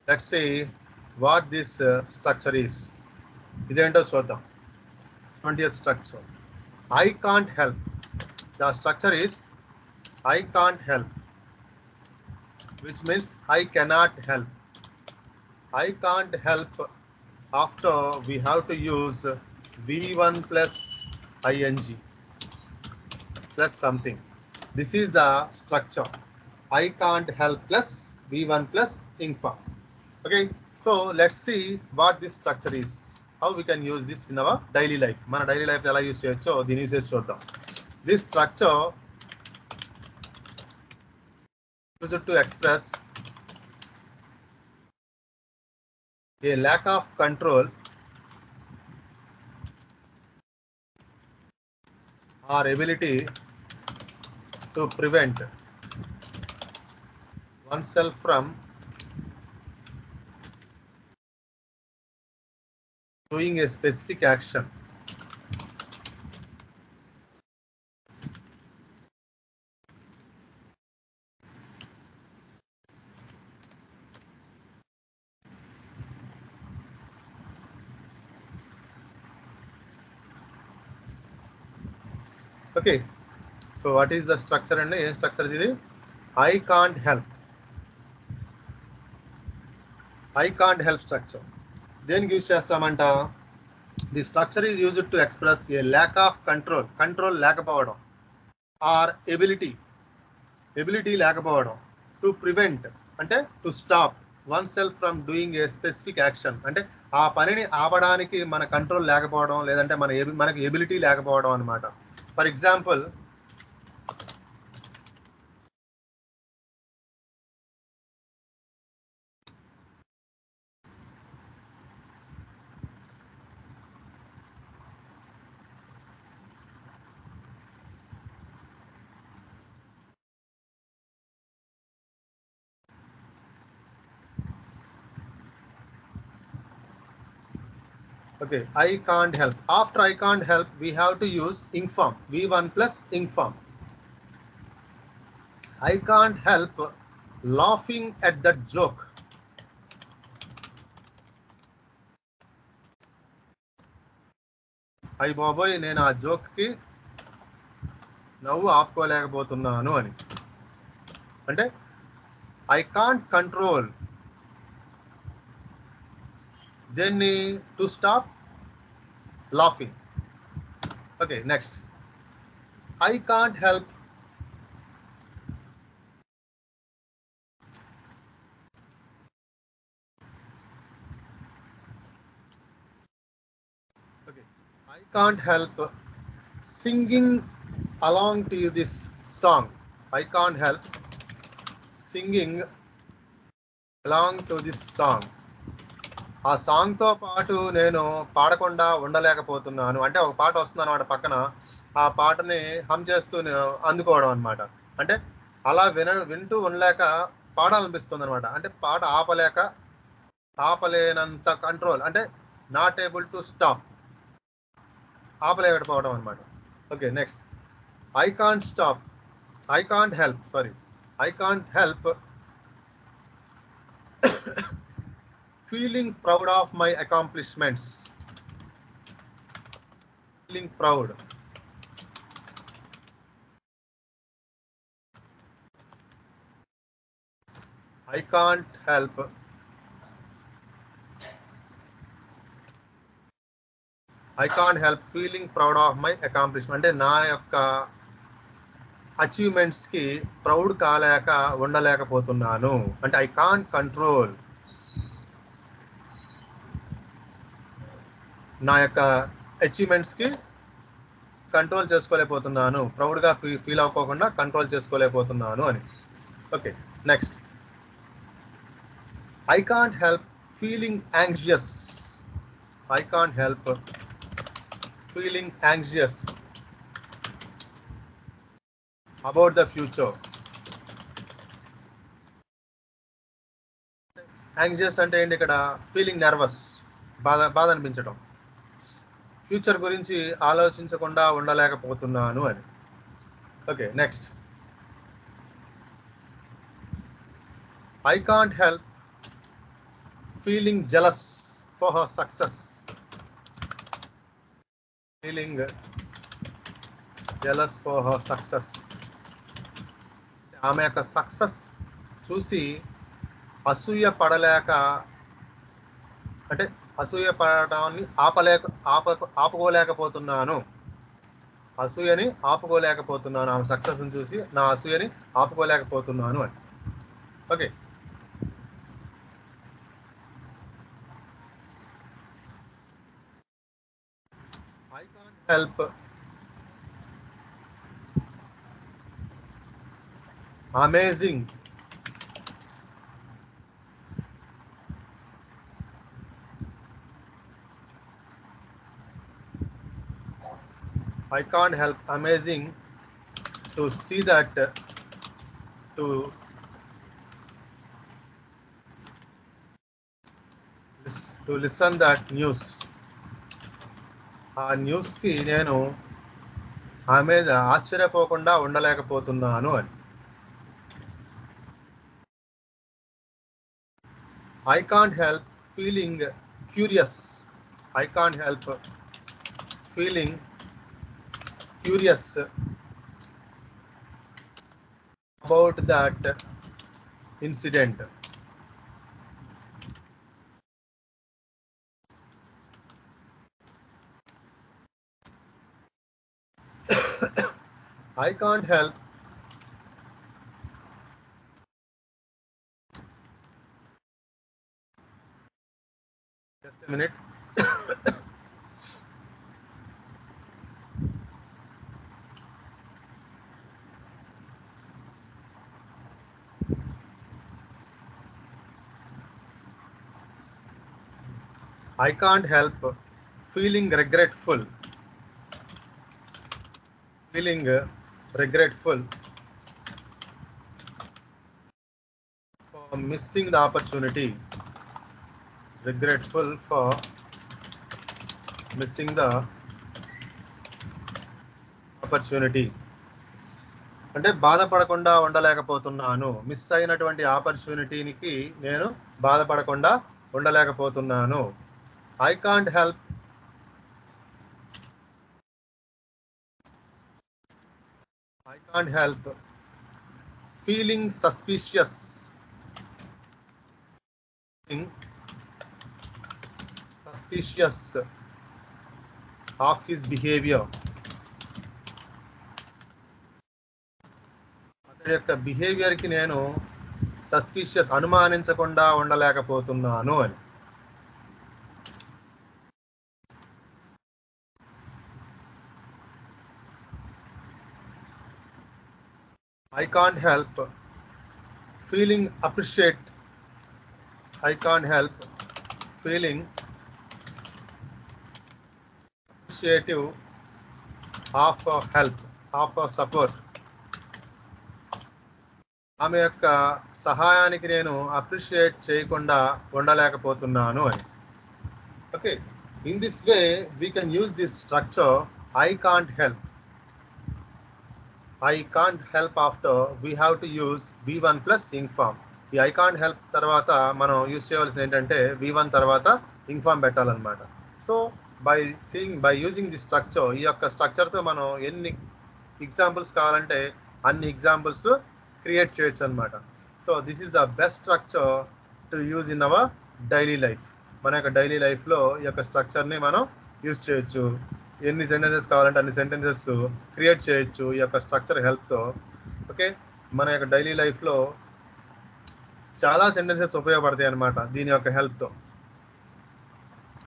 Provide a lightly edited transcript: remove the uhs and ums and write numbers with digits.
Let's see what this structure is. Idento చూద్దాం. 20th structure. I can't help. The structure is I can't help, which means I cannot help. I can't help. After we have to use V1 plus ing plus something. This is the structure. I can't help plus V1 plus info. Okay, so let's see what this structure is. How we can use this in our daily life. Mana daily life ela use cheyocho dini use chuddam. This structure used to express a lack of control or ability to prevent oneself from doing a specific action. Okay, so what is the structure and a structure is I can't help. I can't help structure. Then use చేస్తామంట. The structure is used to express a lack of control. Control లేకపోవడం or ability లేకపోవడం. To prevent అంటే to stop oneself from doing a specific action. అంటే ఆ పనిని ఆపడానికి మన control లేకపోవడం లేదంటే మనకి ఎబిలిటీ లేకపోవడం అన్నమాట. For example okay, I can't help. After I can't help, we have to use inform. V1 plus inform. I can't help laughing at that joke. అయ్య బాబోయ్ నేను ఆ జోక్కి నవ్వు ఆపుకోలేకపోతున్నాను అని. అంటే I can't control దీన్ని to stop laughing. Okay, next. I can't help I can't help singing along to this song. I can't help singing along to this song. ఆ సాంగ్తో పాటు నేను పాడకుండా ఉండలేకపోతున్నాను. అంటే ఒక పాట వస్తుంది అన్నమాట పక్కన, ఆ పాటని హమ్ చేస్తూ అందుకోవడం అనమాట. అంటే అలా వింటూ ఉండలేక పాడాలనిపిస్తుంది అనమాట. అంటే పాట ఆపలేనంత కంట్రోల్, అంటే నాట్ ఏబుల్ టు స్టాప్, ఆపలేకపోవడం అనమాట. Okay, next. I can't stop. I can't help. Sorry. I can't help feeling proud of my accomplishments. Feeling proud. I can't help feeling proud of my accomplishment. అంటే నా యొక్క అచీవ్మెంట్స్కి proud కాలేక ఉండలేకపోతున్నాను. అంటే I can't control, నా యొక్క అచీవ్మెంట్స్కి control చేసుకోలేకపోతున్నాను, ప్రౌడ్గా feel అవ్వకుండా control చేసుకోలేకపోతున్నాను అని. Okay, next. I can't help feeling anxious. I can't help feeling anxious about the future. Anxious అంటే ఏంటి ఇక్కడ? ఫీలింగ్ నర్వస్, బాధ అనిపించడం, ఫ్యూచర్ గురించి ఆలోచించకుండా ఉండలేకపోతున్నాను అని. Okay, next. I can't help feeling jealous for her success. Feeling jealous for her success. ఆమె యొక్క సక్సెస్ చూసి అసూయ పడలేక, అంటే అసూయ పడటాన్ని ఆపుకోలేకపోతున్నాను. అసూయని ఆపుకోలేకపోతున్నాను. ఆమె సక్సెస్ని చూసి నా అసూయని ఆపుకోలేకపోతున్నాను అని. Okay, I can't help amazing I can't help amazing to see that, to listen that news. ఆ న్యూస్కి నేను ఆమె మీద ఆశ్చర్యపోకుండా ఉండలేకపోతున్నాను అని. I can't help feeling curious. I can't help feeling curious about that incident. I can't help just a minute. I can't help feeling regretful. Feeling regretful for missing the opportunity. Regretful for missing the opportunity. అంటే బాధపడకుండా ఉండలేకపోతున్నాను. Miss అయినటువంటి ఆపర్చునిటీకి నేను బాధపడకుండా ఉండలేకపోతున్నాను. I can't help feeling suspicious of his behavior. అతడి యొక్క బిహేవియర్కి నేను suspicious, అనుమానించకుండా ఉండలేకపోతున్నాను అని. I can't help feeling appreciative of help, of support. ఆమె యొక్క సహాయానికి నేను అప్రిషియేట్ చేయకుండా ఉండలేకపోతున్నాను అని. Okay, in this way we can use this structure I can't help. I can't help after we have to use V1 plus ing form. ఈ I can't help తర్వాత మనం use చేయవలసింది ఏంటంటే V1 తర్వాత ing form పెట్టాలన్నమాట. So by using the structure, ఈ యొక్క స్ట్రక్చర్తో మనం ఎన్ని ఎగ్జాంపుల్స్ కావాలంటే అన్ని ఎగ్జాంపుల్స్ క్రియేట్ చేయొచ్చు అనమాట. So this is the best structure to use in our daily life. మన యొక్క డైలీ లైఫ్లో ఈ యొక్క స్ట్రక్చర్ని మనం యూజ్ చేయొచ్చు. ఎన్ని సెంటెన్సెస్ కావాలంటే అన్ని సెంటెన్సెస్ క్రియేట్ చేయొచ్చు ఈ యొక్క స్ట్రక్చర్ హెల్ప్తో. ఓకే, మన యొక్క డైలీ లైఫ్లో చాలా సెంటెన్సెస్ ఉపయోగపడతాయి అన్నమాట దీని యొక్క హెల్ప్తో.